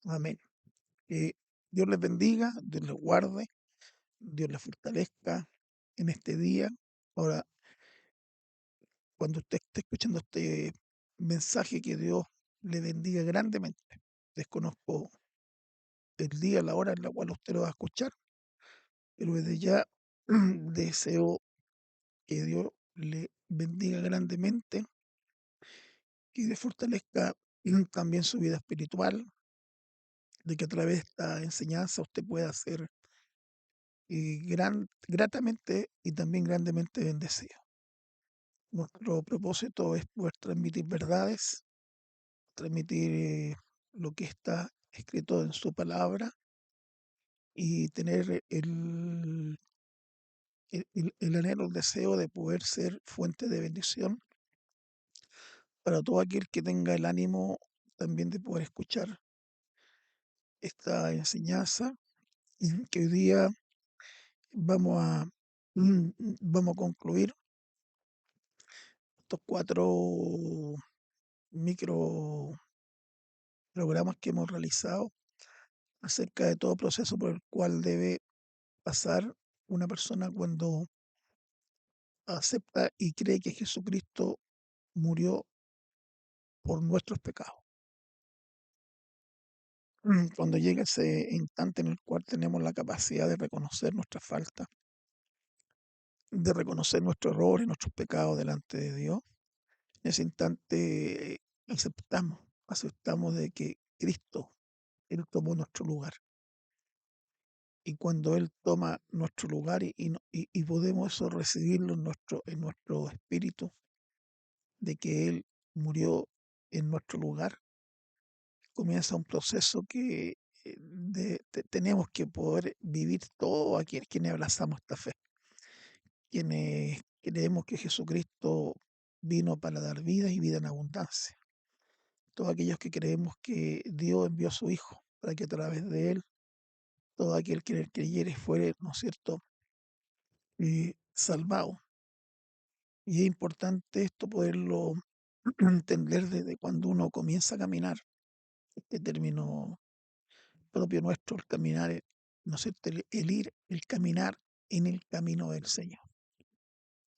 Amén. Que Dios les bendiga, Dios les guarde, Dios les fortalezca en este día. Ahora, cuando usted esté escuchando este mensaje, que Dios le bendiga grandemente. Desconozco el día, la hora en la cual usted lo va a escuchar, pero desde ya deseo que Dios le bendiga grandemente, que Dios fortalezca también su vida espiritual, de que a través de esta enseñanza usted pueda ser gratamente y también grandemente bendecido. Nuestro propósito es poder transmitir verdades, transmitir lo que está escrito en su palabra y tener el anhelo, el deseo de poder ser fuente de bendición para todo aquel que tenga el ánimo también de poder escuchar esta enseñanza, y que hoy día vamos a, vamos a concluir estos 4 micro programas que hemos realizado acerca de todo proceso por el cual debe pasar una persona cuando acepta y cree que Jesucristo murió por nuestros pecados. Cuando llega ese instante en el cual tenemos la capacidad de reconocer nuestra falta, de reconocer nuestro error y nuestros pecados delante de Dios, en ese instante aceptamos de que Cristo, Él tomó nuestro lugar. Y cuando Él toma nuestro lugar y podemos eso recibirlo en nuestro espíritu, de que Él murió en nuestro lugar, comienza un proceso que tenemos que poder vivir todos aquí quienes abrazamos esta fe, quienes creemos que Jesucristo vino para dar vida y vida en abundancia. Todos aquellos que creemos que Dios envió a su Hijo para que a través de Él todo aquel que en él creyere fuere, ¿no es cierto?, salvado. Y es importante esto poderlo entender desde cuando uno comienza a caminar, este término propio nuestro, el caminar, ¿no es cierto?, el ir, el caminar en el camino del Señor.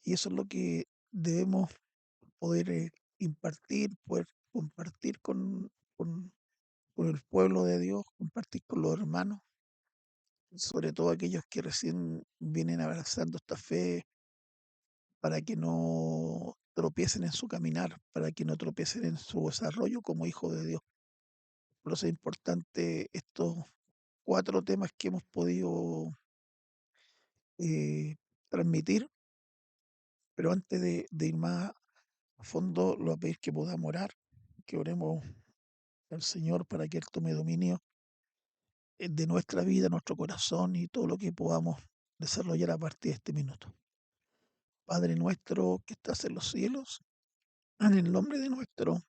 Y eso es lo que debemos poder impartir, poder compartir con el pueblo de Dios, compartir con los hermanos, sobre todo aquellos que recién vienen abrazando esta fe, para que no tropiecen en su caminar, para que no tropiecen en su desarrollo como hijo de Dios. Por eso es importante estos 4 temas que hemos podido eh, transmitir, pero antes de ir más a fondo, lo voy a pedir que podamos orar, que oremos al Señor para que Él tome dominio de nuestra vida, nuestro corazón y todo lo que podamos desarrollar a partir de este minuto. Padre nuestro que estás en los cielos, en el nombre de nuestro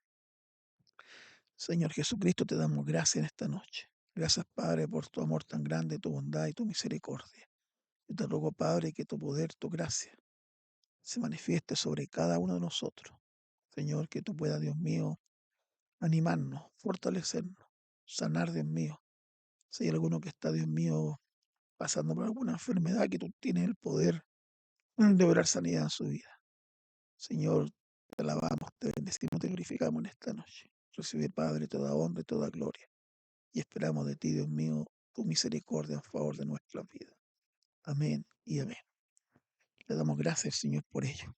Señor Jesucristo, te damos gracias en esta noche. Gracias, Padre, por tu amor tan grande, tu bondad y tu misericordia. Yo te ruego, Padre, que tu poder, tu gracia, se manifieste sobre cada uno de nosotros. Señor, que tú puedas, Dios mío, animarnos, fortalecernos, sanar, Dios mío. Si hay alguno que está, Dios mío, pasando por alguna enfermedad, que tú tienes el poder de obrar sanidad en su vida. Señor, te alabamos, te bendecimos, te glorificamos en esta noche. Recibe, Padre, toda honra y toda gloria. Y esperamos de ti, Dios mío, tu misericordia en favor de nuestra vida. Amén y amén. Le damos gracias, Señor, por ello.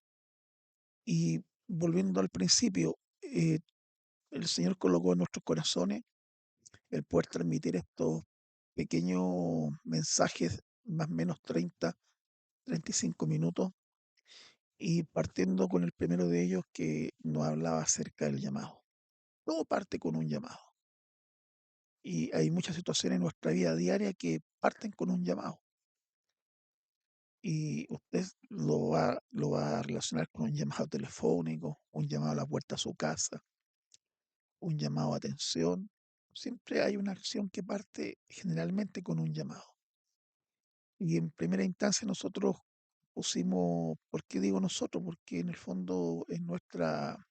Y volviendo al principio, el Señor colocó en nuestros corazones el poder transmitir estos pequeños mensajes, más o menos 30, 35 minutos, y partiendo con el primero de ellos que nos hablaba acerca del llamado. Todo parte con un llamado. Y hay muchas situaciones en nuestra vida diaria que parten con un llamado. Y usted lo va a relacionar con un llamado telefónico, un llamado a la puerta a su casa, un llamado a atención. Siempre hay una acción que parte generalmente con un llamado. Y en primera instancia nosotros pusimos, ¿por qué digo nosotros? Porque en el fondo es nuestra,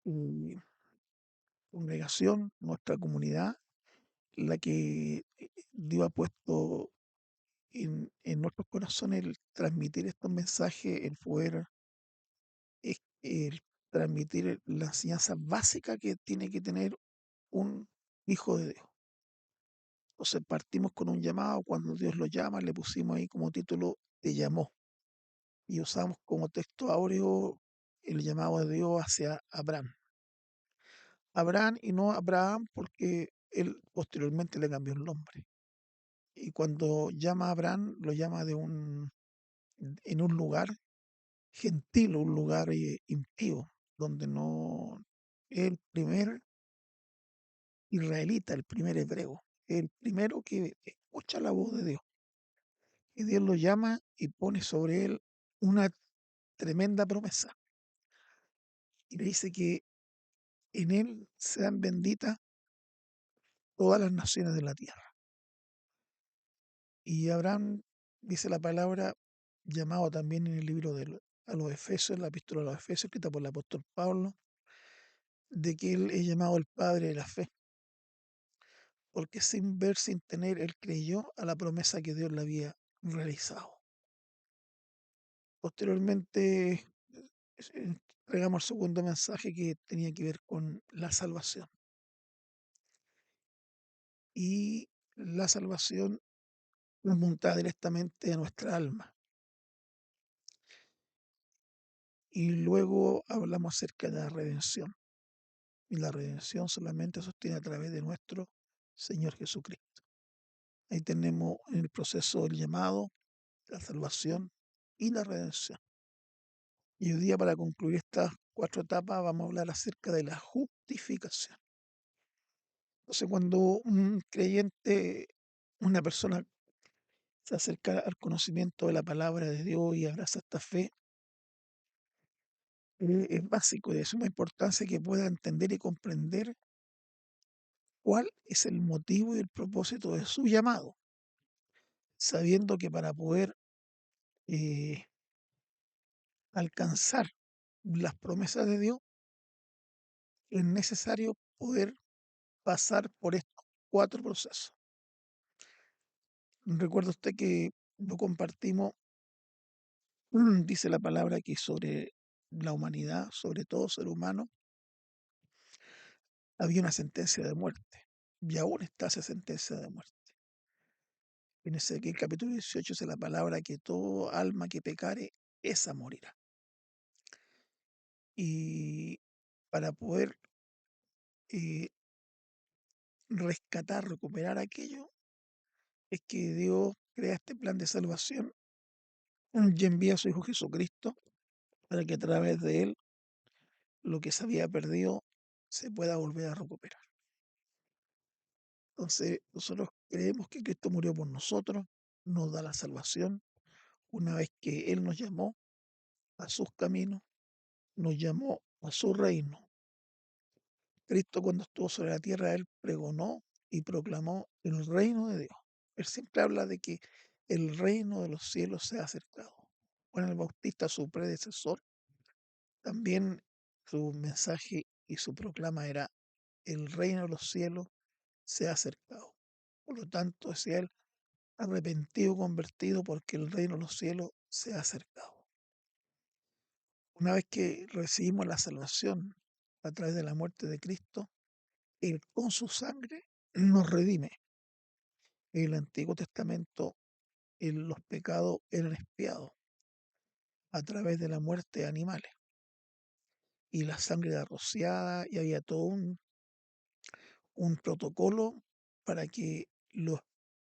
eh, congregación, nuestra comunidad, la que Dios ha puesto en nuestros corazones el transmitir estos mensajes, el poder el transmitir la enseñanza básica que tiene que tener un hijo de Dios. Entonces partimos con un llamado, cuando Dios lo llama, le pusimos ahí como título, te llamó, y usamos como texto áureo el llamado de Dios hacia Abraham. Abraham y no Abraham porque él posteriormente le cambió el nombre. Y cuando llama a Abraham, lo llama en un lugar gentil, un lugar impío, donde no es el primer israelita, el primer hebreo, el primero que escucha la voz de Dios. Y Dios lo llama y pone sobre él una tremenda promesa. Y le dice que en él sean benditas todas las naciones de la tierra. Y Abraham, dice la palabra, llamado también en el libro a los Efesios, la epístola a los Efesios, escrita por el apóstol Pablo, de que él es llamado el padre de la fe, porque sin ver, sin tener, él creyó a la promesa que Dios le había realizado. Posteriormente, entregamos el segundo mensaje que tenía que ver con la salvación. Y la salvación nos monta directamente a nuestra alma. Y luego hablamos acerca de la redención. Y la redención solamente se sostiene a través de nuestro Señor Jesucristo. Ahí tenemos en el proceso el llamado, la salvación y la redención. Y hoy día, para concluir estas cuatro etapas, vamos a hablar acerca de la justificación. Entonces, cuando un creyente, una persona se acerca al conocimiento de la palabra de Dios y abraza esta fe, es básico y de suma importancia que pueda entender y comprender cuál es el motivo y el propósito de su llamado, sabiendo que para poder eh, alcanzar las promesas de Dios es necesario poder pasar por estos cuatro procesos. Recuerda usted que lo compartimos, dice la palabra que sobre la humanidad, sobre todo ser humano, había una sentencia de muerte, y aún está esa sentencia de muerte. En Ezequiel capítulo 18 dice la palabra que todo alma que pecare, esa morirá. Y para poder eh, rescatar, recuperar aquello, es que Dios crea este plan de salvación y envía a su Hijo Jesucristo para que a través de él lo que se había perdido se pueda volver a recuperar. Entonces, nosotros creemos que Cristo murió por nosotros, nos da la salvación una vez que Él nos llamó a sus caminos, nos llamó a su reino. Cristo, cuando estuvo sobre la tierra, Él pregonó y proclamó el reino de Dios. Él siempre habla de que el reino de los cielos se ha acercado. Juan el Bautista, su predecesor, también su mensaje y su proclama era: el reino de los cielos se ha acercado. Por lo tanto, es él arrepentido, convertido, porque el reino de los cielos se ha acercado. Una vez que recibimos la salvación a través de la muerte de Cristo, Él con su sangre nos redime. En el Antiguo Testamento, los pecados eran expiados a través de la muerte de animales y la sangre era rociada, y había todo un protocolo para que los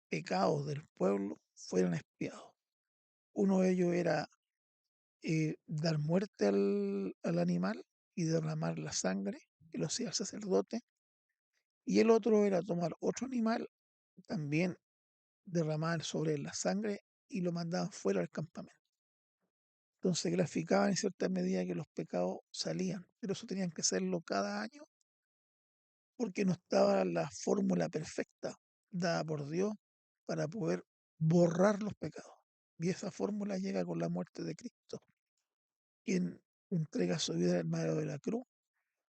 pecados del pueblo fueran expiados. Uno de ellos era dar muerte al animal y derramar la sangre, que lo hacía el sacerdote, y el otro era tomar otro animal, también derramar sobre él la sangre, y lo mandaban fuera del campamento. Entonces graficaban en cierta medida que los pecados salían, pero eso tenían que hacerlo cada año porque no estaba la fórmula perfecta dada por Dios para poder borrar los pecados. Y esa fórmula llega con la muerte de Cristo, quien entrega su vida en el madero de la cruz.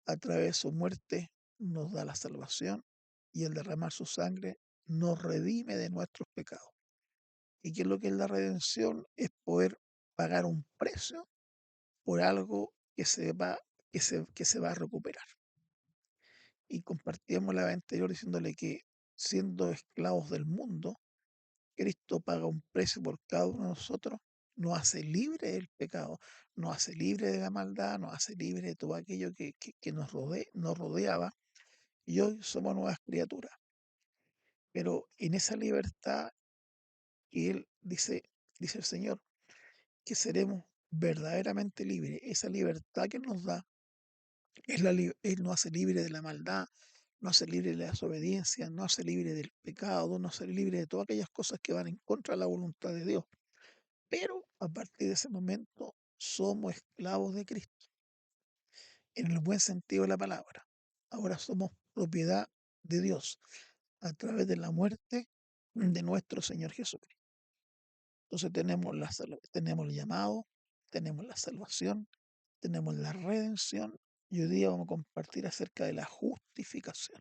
A través de su muerte nos da la salvación y el derramar su sangre nos redime de nuestros pecados. ¿Y qué es lo que es la redención? Es poder pagar un precio por algo que se va a recuperar. Y compartíamos la vez anterior diciéndole que siendo esclavos del mundo, Cristo paga un precio por cada uno de nosotros, nos hace libre del pecado, nos hace libre de la maldad, nos hace libre de todo aquello que nos rodeaba, y hoy somos nuevas criaturas. Pero en esa libertad que Él dice el Señor, que seremos verdaderamente libres, esa libertad que nos da, Él nos hace libre de la maldad, nos hace libre de la desobediencia, nos hace libre del pecado, nos hace libre de todas aquellas cosas que van en contra de la voluntad de Dios. Pero a partir de ese momento somos esclavos de Cristo, en el buen sentido de la palabra. Ahora somos propiedad de Dios a través de la muerte de nuestro Señor Jesucristo. Entonces tenemos el llamado, tenemos la salvación, tenemos la redención y hoy día vamos a compartir acerca de la justificación.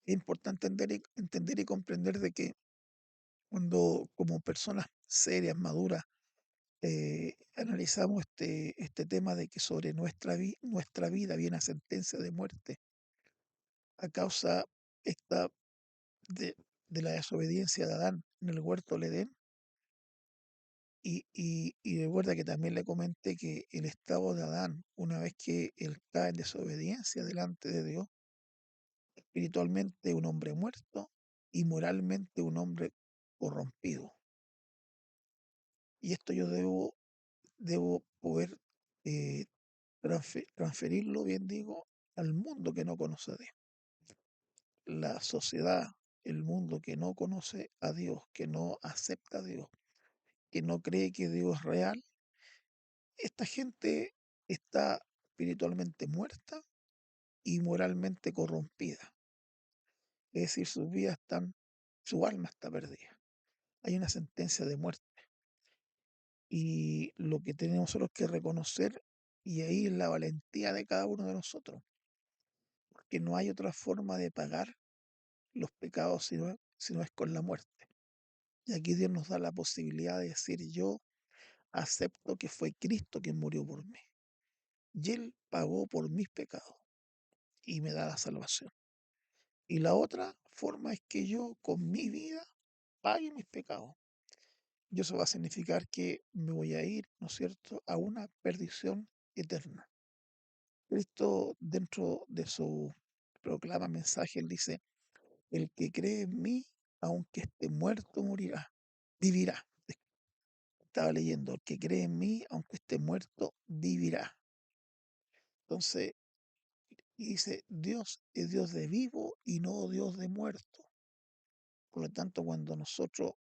Es importante entender y comprender de que cuando como personas serias, maduras, analizamos este tema de que sobre nuestra vida viene a sentencia de muerte a causa esta de, de la desobediencia de Adán en el huerto del Edén. Y recuerda que también le comenté que el estado de Adán, una vez que él cae en desobediencia delante de Dios, espiritualmente un hombre muerto y moralmente un hombre corrompido. Y esto yo debo poder eh, transferirlo, bien digo, al mundo que no conoce a Dios. La sociedad, el mundo que no conoce a Dios, que no acepta a Dios, que no cree que Dios es real, esta gente está espiritualmente muerta y moralmente corrompida. Es decir, su alma está perdida. Hay una sentencia de muerte. Y lo que tenemos nosotros que reconocer, y ahí es la valentía de cada uno de nosotros, porque no hay otra forma de pagar los pecados si no es con la muerte. Y aquí Dios nos da la posibilidad de decir, yo acepto que fue Cristo quien murió por mí. Y Él pagó por mis pecados y me da la salvación. Y la otra forma es que yo con mi vida pague mis pecados. Y eso va a significar que me voy a ir, ¿no es cierto?, a una perdición eterna. Cristo, dentro de su proclama mensaje, él dice, el que cree en mí, aunque esté muerto, morirá, vivirá. Estaba leyendo, el que cree en mí, aunque esté muerto, vivirá. Entonces, y dice, Dios es Dios de vivo y no Dios de muerto. Por lo tanto, cuando nosotros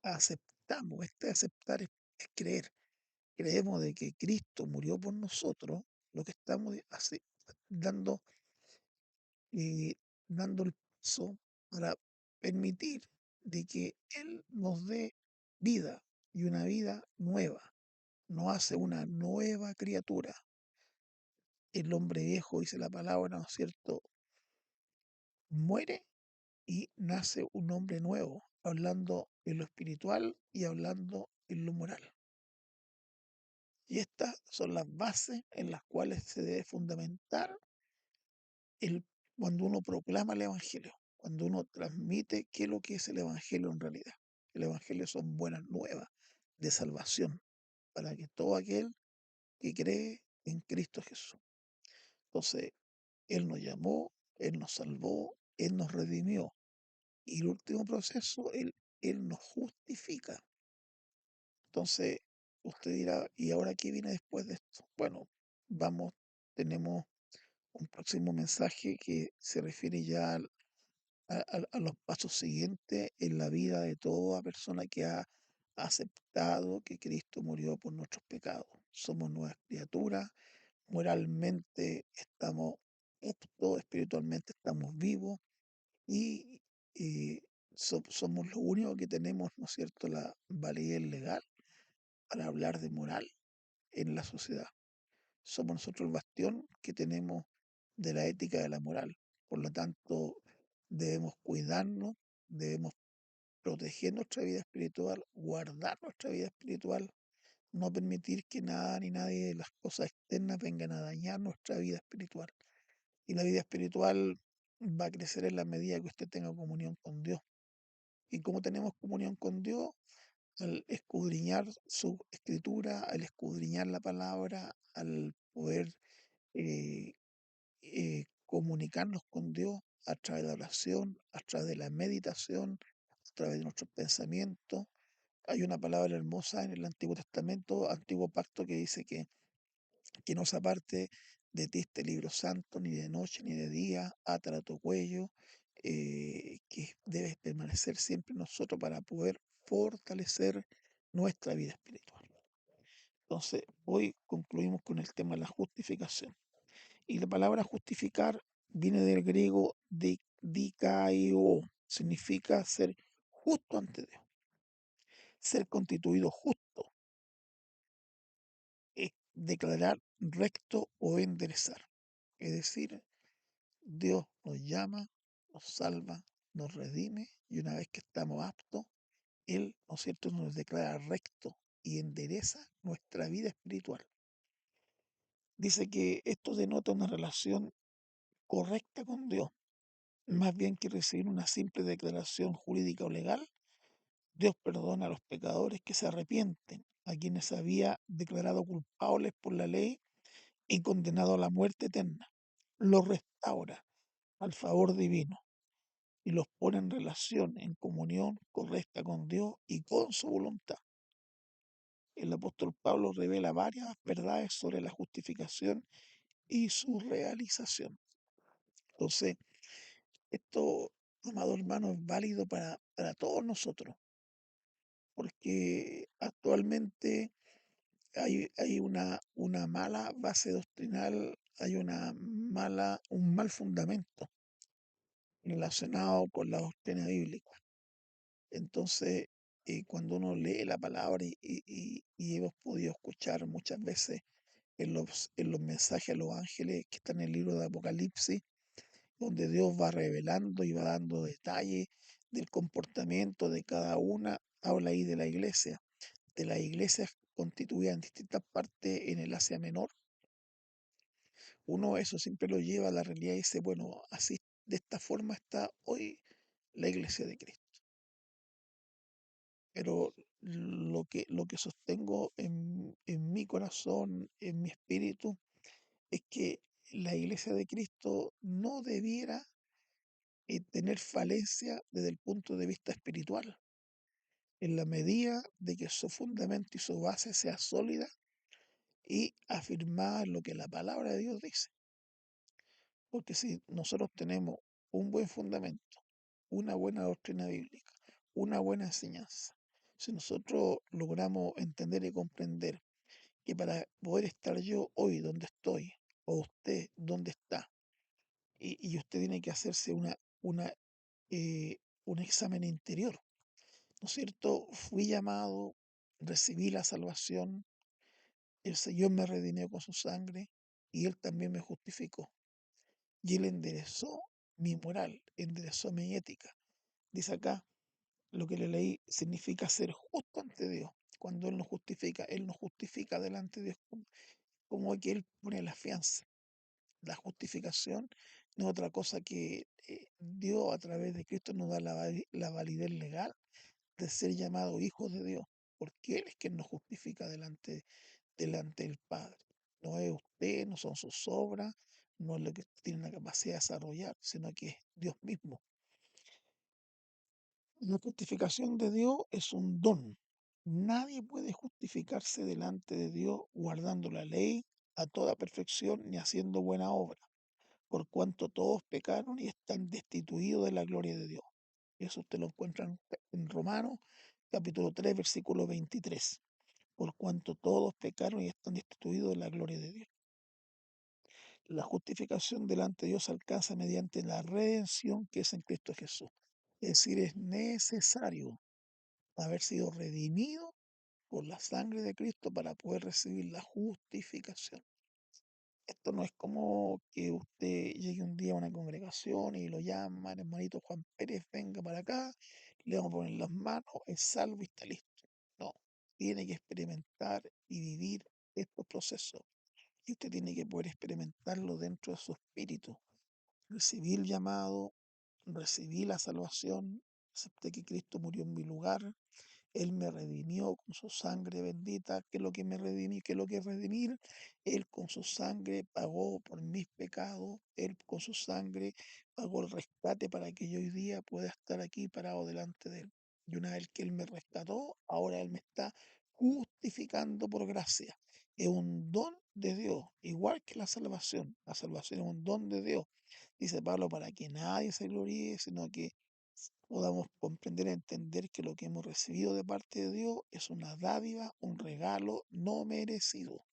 aceptamos, aceptar es creer, creemos de que Cristo murió por nosotros, lo que estamos dando, dando el paso para permitir de que Él nos dé vida y una vida nueva, nos hace una nueva criatura. El hombre viejo, dice la palabra, ¿no es cierto?, muere y nace un hombre nuevo, hablando en lo espiritual y hablando en lo moral. Y estas son las bases en las cuales se debe fundamentar el, cuando uno proclama el Evangelio, cuando uno transmite qué es lo que es el Evangelio en realidad. El Evangelio son buenas nuevas de salvación para que todo aquel que cree en Cristo Jesús. Entonces, Él nos llamó, Él nos salvó, Él nos redimió. Y el último proceso, Él nos justifica. Entonces, usted dirá, ¿y ahora qué viene después de esto? Bueno, tenemos un próximo mensaje que se refiere ya a los pasos siguientes en la vida de toda persona que ha aceptado que Cristo murió por nuestros pecados. Somos nuevas criaturas, moralmente estamos aptos, espiritualmente estamos vivos y somos lo único que tenemos, ¿no es cierto?, la validez legal para hablar de moral en la sociedad. Somos nosotros el bastión que tenemos de la ética de la moral. Por lo tanto, debemos cuidarnos, debemos proteger nuestra vida espiritual, guardar nuestra vida espiritual, no permitir que nada ni nadie de las cosas externas vengan a dañar nuestra vida espiritual. Y la vida espiritual va a crecer en la medida que usted tenga comunión con Dios. Y como tenemos comunión con Dios, al escudriñar su escritura, al escudriñar la palabra, al poder eh, comunicarnos con Dios a través de la oración, a través de la meditación, a través de nuestros pensamientos. Hay una palabra hermosa en el Antiguo Testamento, Antiguo Pacto, que dice que no se aparte de ti este libro santo, ni de noche ni de día, átala a tu cuello, que debes permanecer siempre en nosotros para poder fortalecer nuestra vida espiritual. Entonces, hoy concluimos con el tema de la justificación. Y la palabra justificar viene del griego dikaio, significa ser justo ante Dios, ser constituido justo, es declarar recto o enderezar. Es decir, Dios nos llama, nos salva, nos redime y una vez que estamos aptos, Él, ¿no es cierto?, nos declara recto y endereza nuestra vida espiritual. Dice que esto denota una relación correcta con Dios, más bien que recibir una simple declaración jurídica o legal. Dios perdona a los pecadores que se arrepienten, a quienes había declarado culpables por la ley y condenado a la muerte eterna. Los restaura al favor divino y los pone en relación, en comunión correcta con Dios y con su voluntad. El apóstol Pablo revela varias verdades sobre la justificación y su realización. Entonces, esto, amado hermano, es válido para todos nosotros, porque actualmente hay una mala base doctrinal, hay un mal fundamento relacionado con la doctrina bíblica. Entonces, cuando uno lee la palabra y hemos podido escuchar muchas veces en los mensajes a los ángeles que están en el libro de Apocalipsis, donde Dios va revelando y va dando detalles del comportamiento de cada una, habla ahí de las iglesias constituidas en distintas partes en el Asia Menor. Uno eso siempre lo lleva a la realidad y dice, bueno, así de esta forma está hoy la iglesia de Cristo. Pero lo que sostengo en mi corazón, en mi espíritu, es que la iglesia de Cristo no debiera tener falencia desde el punto de vista espiritual, en la medida de que su fundamento y su base sea sólida y afirmada en lo que la palabra de Dios dice. Porque si nosotros tenemos un buen fundamento, una buena doctrina bíblica, una buena enseñanza, si nosotros logramos entender y comprender que para poder estar yo hoy donde estoy, o usted donde está, y usted tiene que hacerse eh, un examen interior, ¿no es cierto? Fui llamado, recibí la salvación, el Señor me redimió con su sangre y Él también me justificó. Y Él enderezó mi moral, enderezó mi ética. Dice acá, lo que le leí significa ser justo ante Dios. Cuando Él nos justifica delante de Dios, como que Él pone la fianza. La justificación no es otra cosa que Dios a través de Cristo nos da la validez legal de ser llamados hijos de Dios, porque Él es quien nos justifica delante del Padre. No es usted, no son sus obras, no es lo que usted tiene la capacidad de desarrollar, sino que es Dios mismo. La justificación de Dios es un don. Nadie puede justificarse delante de Dios guardando la ley a toda perfección ni haciendo buena obra, por cuanto todos pecaron y están destituidos de la gloria de Dios. Eso usted lo encuentra en Romanos capítulo 3 versículo 23. Por cuanto todos pecaron y están destituidos de la gloria de Dios. La justificación delante de Dios se alcanza mediante la redención que es en Cristo Jesús. Es decir, es necesario haber sido redimido por la sangre de Cristo para poder recibir la justificación. Esto no es como que usted llegue un día a una congregación y lo llaman, hermanito Juan Pérez, venga para acá, le vamos a poner las manos, es salvo y está listo. No, tiene que experimentar y vivir estos procesos. Y usted tiene que poder experimentarlo dentro de su espíritu. Recibí el llamado, recibí la salvación, acepté que Cristo murió en mi lugar, él me redimió con su sangre bendita. ¿Qué es lo que me redimí? ¿Qué es lo que es redimir? Él con su sangre pagó por mis pecados. Él con su sangre pagó el rescate para que yo hoy día pueda estar aquí parado delante de Él. Y una vez que Él me rescató, ahora Él me está justificando por gracia. Es un don de Dios, igual que la salvación. La salvación es un don de Dios. Dice Pablo, para que nadie se gloríe, sino que podamos comprender y entender que lo que hemos recibido de parte de Dios es una dádiva, un regalo no merecido,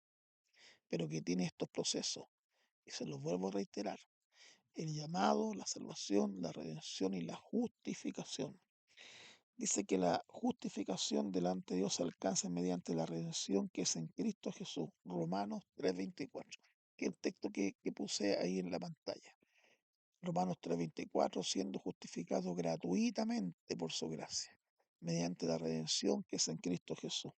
pero que tiene estos procesos. Y se los vuelvo a reiterar: el llamado, la salvación, la redención y la justificación. Dice que la justificación delante de Dios se alcanza mediante la redención que es en Cristo Jesús. Romanos 3:24, que es el texto que puse ahí en la pantalla. Romanos 3:24, siendo justificado gratuitamente por su gracia, mediante la redención que es en Cristo Jesús.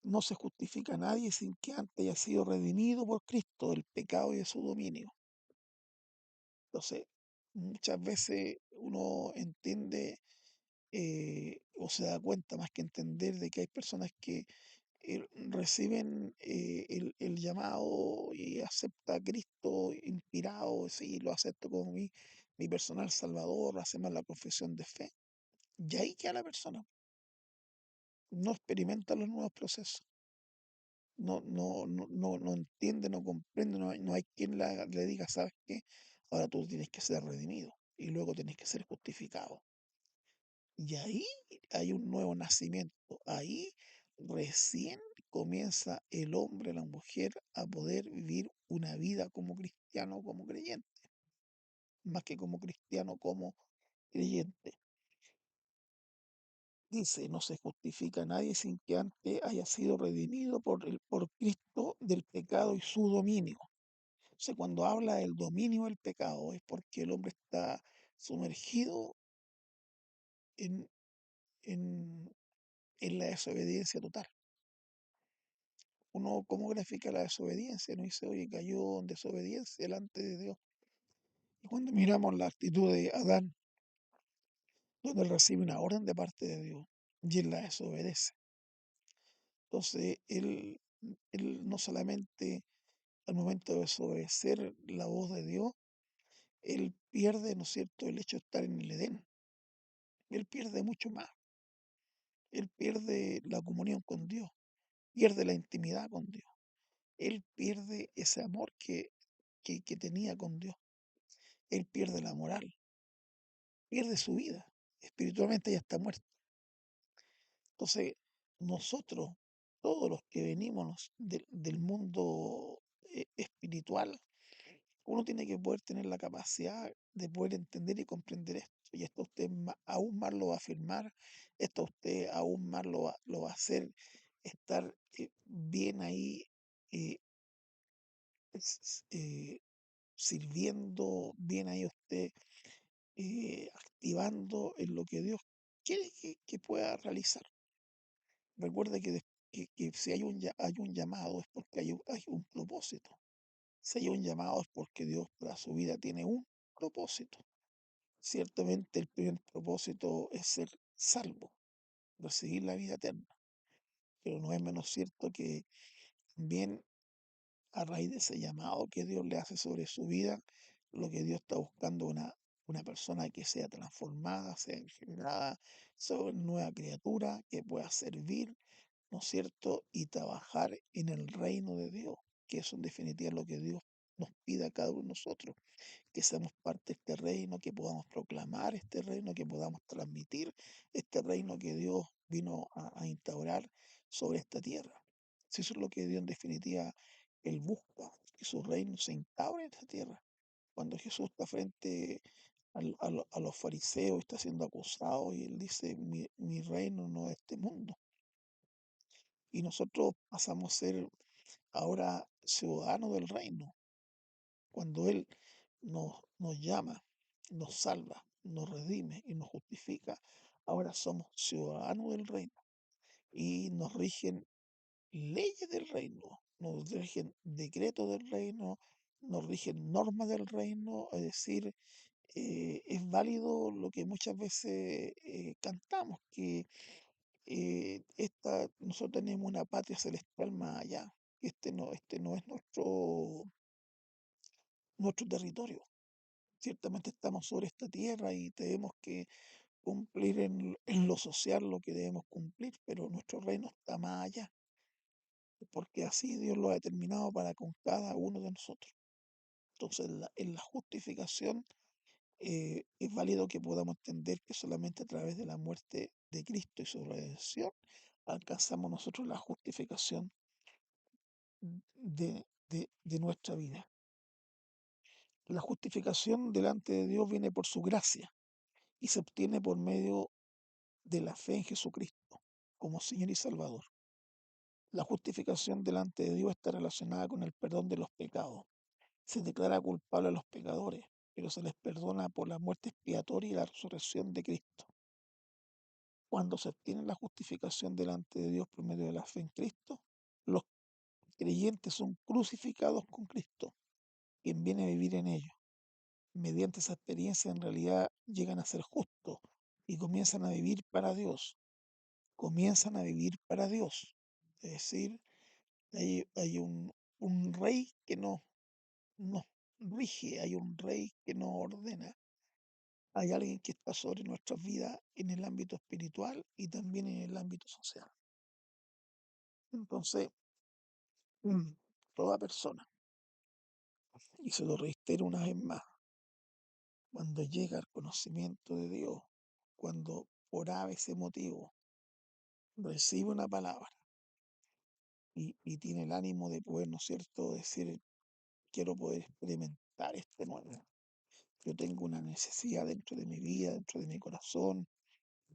No se justifica a nadie sin que antes haya sido redimido por Cristo del pecado y de su dominio. Entonces, muchas veces uno entiende o se da cuenta, más que entender, de que hay personas que reciben el llamado y acepta a Cristo inspirado, sí, lo acepto como mi personal salvador, hacemos la confesión de fe. Y ahí queda la persona, no experimenta los nuevos procesos, no entiende, no comprende, no hay quien le diga, ¿sabes qué? Ahora tú tienes que ser redimido y luego tienes que ser justificado. Y ahí hay un nuevo nacimiento. Ahí recién comienza el hombre, la mujer a poder vivir una vida como cristiano, como creyente, más que como cristiano, como creyente. Dice, no se justifica a nadie sin que antes haya sido redimido por Cristo del pecado y su dominio. O sea, cuando habla del dominio del pecado es porque el hombre está sumergido en, en, en la desobediencia total. Uno, ¿cómo grafica la desobediencia? No dice, oye, cayó en desobediencia delante de Dios. Y cuando miramos la actitud de Adán, donde él recibe una orden de parte de Dios y él la desobedece. Entonces, él no solamente al momento de desobedecer la voz de Dios, él pierde, ¿no es cierto?, el hecho de estar en el Edén. Él pierde mucho más. Él pierde la comunión con Dios, pierde la intimidad con Dios. Él pierde ese amor que tenía con Dios. Él pierde la moral, pierde su vida, espiritualmente ya está muerto. Entonces, nosotros, todos los que venimos del mundo espiritual, uno tiene que poder tener la capacidad de poder entender y comprender esto. Y esto usted aún más lo va a afirmar, esto usted aún más lo va a hacer estar bien ahí, eh, s- eh, sirviendo bien ahí usted, activando en lo que Dios quiere que pueda realizar. Recuerde que si hay un llamado es porque hay un propósito. Si hay un llamado es porque Dios para su vida tiene un propósito. Ciertamente el primer propósito es ser salvo, recibir la vida eterna, pero no es menos cierto que también a raíz de ese llamado que Dios le hace sobre su vida, lo que Dios está buscando una persona que sea transformada, sea generada, sea una nueva criatura, que pueda servir, ¿no es cierto?, y trabajar en el reino de Dios, que eso en definitiva es lo que Dios nos pide a cada uno de nosotros, que seamos parte de este reino, que podamos proclamar este reino, que podamos transmitir este reino que Dios vino a instaurar sobre esta tierra. Si eso es lo que Dios en definitiva, Él busca, que su reino se instaure en esta tierra. Cuando Jesús está frente a los fariseos, está siendo acusado y Él dice, mi reino no es de este mundo. Y nosotros pasamos a ser ahora ciudadanos del reino. Cuando Él nos llama, nos salva, nos redime y nos justifica, ahora somos ciudadanos del reino y nos rigen leyes del reino, nos rigen decretos del reino, nos rigen normas del reino, es decir, es válido lo que muchas veces cantamos, que nosotros tenemos una patria celestial más allá. Este no es nuestro territorio. Ciertamente estamos sobre esta tierra y tenemos que cumplir en lo social lo que debemos cumplir, pero nuestro reino está más allá, porque así Dios lo ha determinado para con cada uno de nosotros. Entonces, en la justificación es válido que podamos entender que solamente a través de la muerte de Cristo y su redención alcanzamos nosotros la justificación de nuestra vida. La justificación delante de Dios viene por su gracia y se obtiene por medio de la fe en Jesucristo como Señor y Salvador. La justificación delante de Dios está relacionada con el perdón de los pecados. Se declara culpable a los pecadores, pero se les perdona por la muerte expiatoria y la resurrección de Cristo. Cuando se obtiene la justificación delante de Dios por medio de la fe en Cristo, los creyentes son crucificados con Cristo, quien viene a vivir en ellos. Mediante esa experiencia en realidad llegan a ser justos y comienzan a vivir para Dios. Comienzan a vivir para Dios. Es decir, hay un rey que nos rige, hay un rey que nos ordena, hay alguien que está sobre nuestras vidas en el ámbito espiritual y también en el ámbito social. Entonces, mm, toda persona, y se lo reitero una vez más, cuando llega al conocimiento de Dios, cuando por ese motivo recibe una palabra y tiene el ánimo de poder, ¿no es cierto?, decir, quiero poder experimentar este nuevo. Yo tengo una necesidad dentro de mi vida, dentro de mi corazón,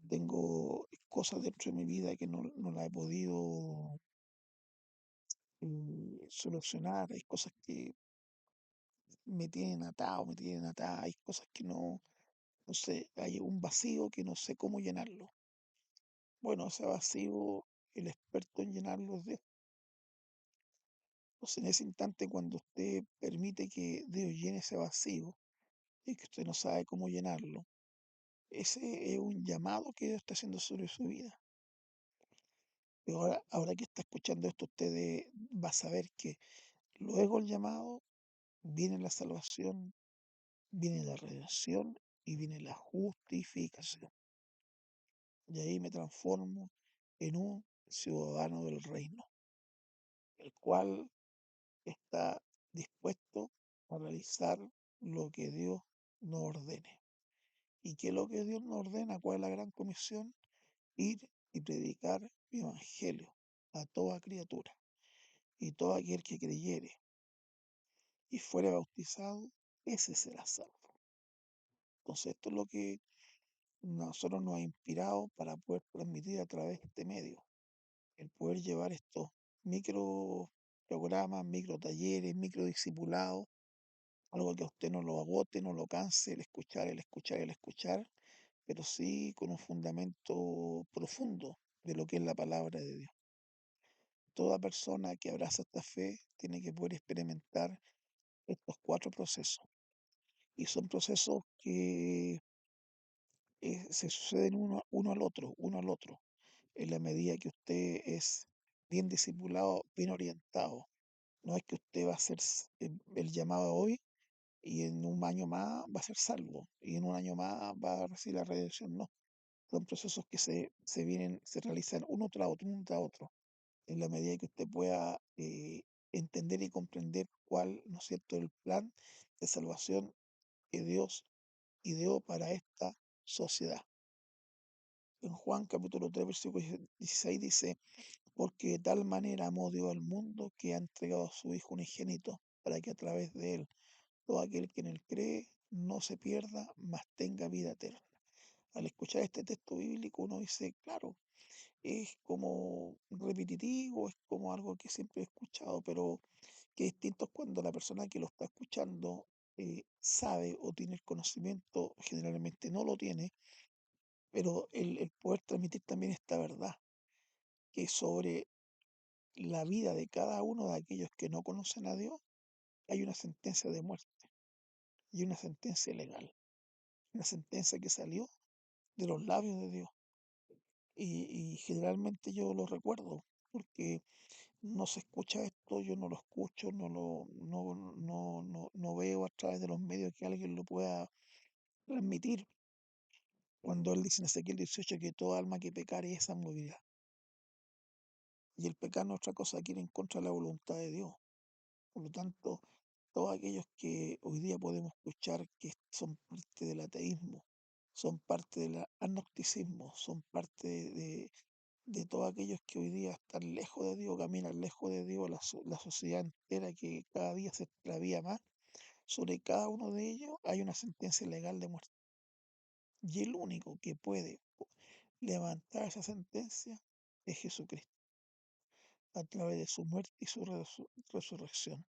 tengo cosas dentro de mi vida que no la he podido solucionar, hay cosas que me tienen atado, me tienen atada, hay cosas que no sé, hay un vacío que no sé cómo llenarlo. Bueno, ese vacío, el experto en llenarlo es Dios. Entonces, en ese instante, cuando usted permite que Dios llene ese vacío y que usted no sabe cómo llenarlo, ese es un llamado que Dios está haciendo sobre su vida. Pero ahora que está escuchando esto, usted va a saber que luego el llamado viene la salvación, viene la redención y viene la justificación. Y ahí me transformo en un ciudadano del reino, el cual está dispuesto a realizar lo que Dios nos ordene. ¿Y qué es lo que Dios nos ordena? ¿Cuál es la gran comisión? Ir y predicar mi evangelio a toda criatura. Y todo aquel que creyere y fuere bautizado, ese será salvo. Entonces esto es lo que nosotros nos ha inspirado para poder transmitir a través de este medio, el poder llevar estos micro programas, micro talleres, micro discipulados, algo que a usted no lo agote, no lo canse, el escuchar, el escuchar, el escuchar, pero sí con un fundamento profundo de lo que es la palabra de Dios. Toda persona que abraza esta fe tiene que poder experimentar estos cuatro procesos. Y son procesos que se suceden uno al otro, en la medida que usted es bien discipulado, bien orientado. No es que usted va a hacer el llamado hoy y en un año más va a ser salvo y en un año más va a recibir la redención. No, son procesos que se realizan uno tras otro, en la medida que usted pueda entender y comprender cuál, ¿no es cierto?, el plan de salvación que Dios ideó para esta sociedad. En Juan capítulo 3 versículo 16 dice, porque de tal manera amó Dios al mundo que ha entregado a su Hijo unigénito, para que a través de él todo aquel que en él cree no se pierda, mas tenga vida eterna. Al escuchar este texto bíblico uno dice, claro, es como repetitivo, es como algo que siempre he escuchado, pero que distinto es cuando la persona que lo está escuchando sabe o tiene el conocimiento, generalmente no lo tiene, pero el poder transmitir también esta verdad, que sobre la vida de cada uno de aquellos que no conocen a Dios hay una sentencia de muerte y una sentencia legal, una sentencia que salió de los labios de Dios. Y generalmente yo lo recuerdo, porque no se escucha esto, yo no lo escucho, no veo a través de los medios que alguien lo pueda transmitir. Cuando él dice en Ezequiel 18 que toda alma que pecare esa morirá. Y el pecado no es otra cosa que ir en contra de la voluntad de Dios. Por lo tanto, todos aquellos que hoy día podemos escuchar que son parte del ateísmo, son parte del agnosticismo, son parte de todos aquellos que hoy día están lejos de Dios, caminan lejos de Dios, la sociedad entera que cada día se extravía más, sobre cada uno de ellos hay una sentencia legal de muerte. Y el único que puede levantar esa sentencia es Jesucristo, a través de su muerte y su resurrección.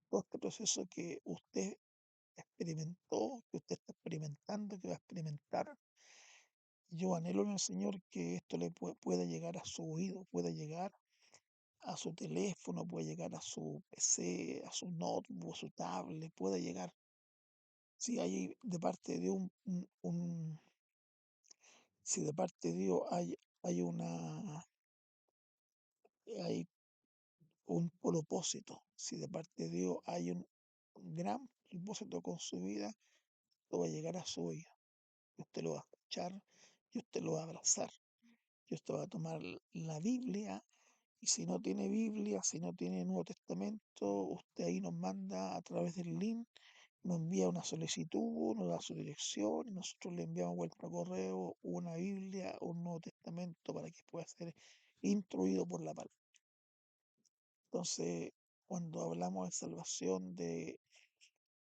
Todo este proceso que usted experimentó, que usted está experimentando, que va a experimentar, yo anhelo en el Señor que esto le pueda llegar a su oído, pueda llegar a su teléfono, puede llegar a su PC, a su notebook, a su tablet, puede llegar. Si hay de parte de Dios si de parte de Dios hay hay un propósito, si de parte de Dios hay un gran propósito con su vida, lo va a llegar a su oído. Y usted lo va a escuchar, y usted lo va a abrazar, y usted va a tomar la Biblia. Y si no tiene Biblia, si no tiene Nuevo Testamento, usted ahí nos manda a través del link, nos envía una solicitud, nos da su dirección, y nosotros le enviamos vuelta correo una Biblia o un Nuevo Testamento para que pueda ser instruido por la palabra. Entonces, cuando hablamos de salvación, de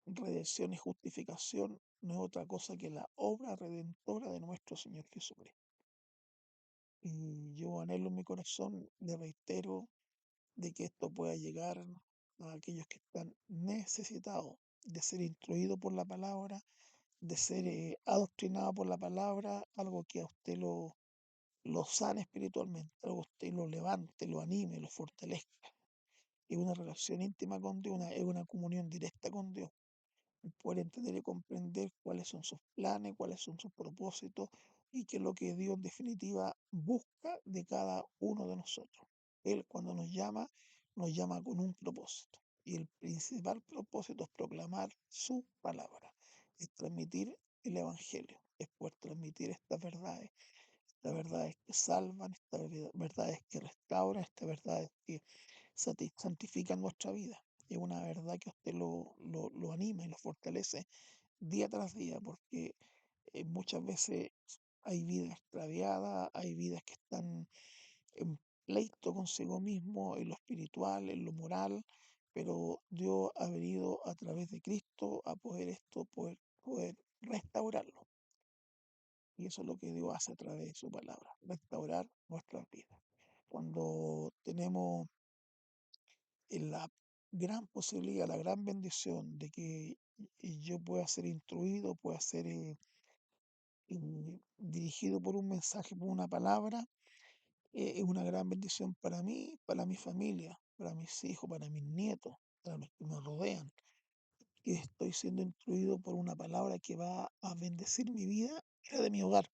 redención y justificación, no es otra cosa que la obra redentora de nuestro Señor Jesucristo. Y yo anhelo en mi corazón, le reitero, de que esto pueda llegar a aquellos que están necesitados de ser instruidos por la palabra, de ser adoctrinado por la palabra, algo que a usted lo sane espiritualmente, algo que usted lo levante, lo anime, lo fortalezca. Es una relación íntima con Dios, es una comunión directa con Dios. Poder entender y comprender cuáles son sus planes, cuáles son sus propósitos y qué es lo que Dios en definitiva busca de cada uno de nosotros. Él cuando nos llama con un propósito. Y el principal propósito es proclamar su palabra, es transmitir el Evangelio, es poder transmitir estas verdades que salvan, estas verdades que restauran, estas verdades que santifican nuestra vida. Es una verdad que a usted lo anima y lo fortalece día tras día, porque muchas veces hay vidas extraviadas, hay vidas que están en pleito consigo mismo, en lo espiritual, en lo moral, pero Dios ha venido a través de Cristo a poder restaurarlo. Y eso es lo que Dios hace a través de su palabra, restaurar nuestras vidas. Cuando tenemos la gran posibilidad, la gran bendición de que yo pueda ser instruido, pueda ser dirigido por un mensaje, por una palabra, es una gran bendición para mí, para mi familia, para mis hijos, para mis nietos, para los que me rodean, que estoy siendo instruido por una palabra que va a bendecir mi vida y la de mi hogar.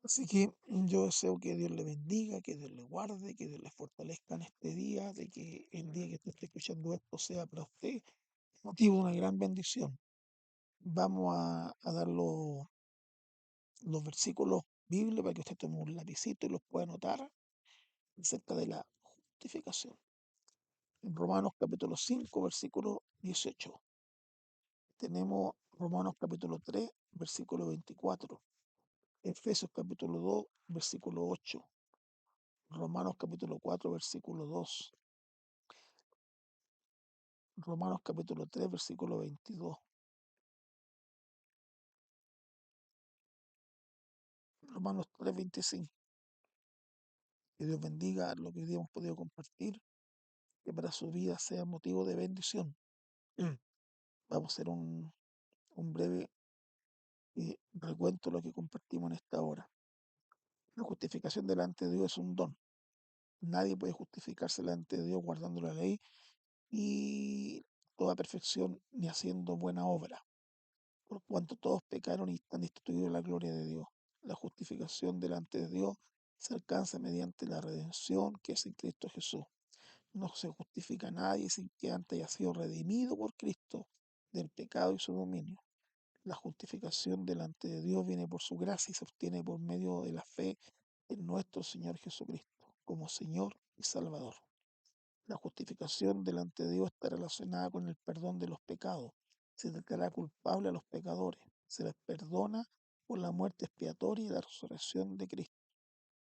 Así que yo deseo que Dios le bendiga, que Dios le guarde, que Dios le fortalezca en este día, de que el día que usted esté escuchando esto sea para usted motivo de una gran bendición. Vamos a dar los versículos bíblicos para que usted tome un lapicito y los pueda anotar acerca de la justificación. En Romanos capítulo 5 versículo 18. Tenemos Romanos capítulo 3 versículo 24. Efesios capítulo 2 versículo 8. Romanos capítulo 4 versículo 2. Romanos capítulo 3 versículo 22. Romanos 3 25. Que Dios bendiga lo que hoy día hemos podido compartir, que para su vida sea motivo de bendición. Mm. Vamos a hacer un breve recuento de lo que compartimos en esta hora. La justificación delante de Dios es un don. Nadie puede justificarse delante de Dios guardando la ley y toda perfección ni haciendo buena obra, por cuanto todos pecaron y están destituidos de la gloria de Dios. La justificación delante de Dios se alcanza mediante la redención que es en Cristo Jesús. No se justifica a nadie sin que antes haya sido redimido por Cristo del pecado y su dominio. La justificación delante de Dios viene por su gracia y se obtiene por medio de la fe en nuestro Señor Jesucristo, como Señor y Salvador. La justificación delante de Dios está relacionada con el perdón de los pecados. Se declara culpable a los pecadores. Se les perdona por la muerte expiatoria y la resurrección de Cristo.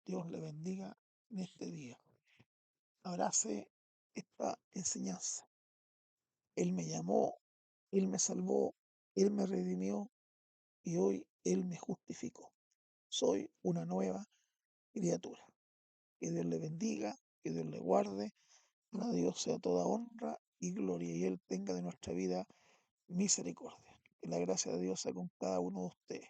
Dios le bendiga en este día. Abrace esta enseñanza. Él me llamó, Él me salvó, Él me redimió y hoy Él me justificó. Soy una nueva criatura. Que Dios le bendiga, que Dios le guarde. Para Dios sea toda honra y gloria y Él tenga de nuestra vida misericordia. Que la gracia de Dios sea con cada uno de ustedes.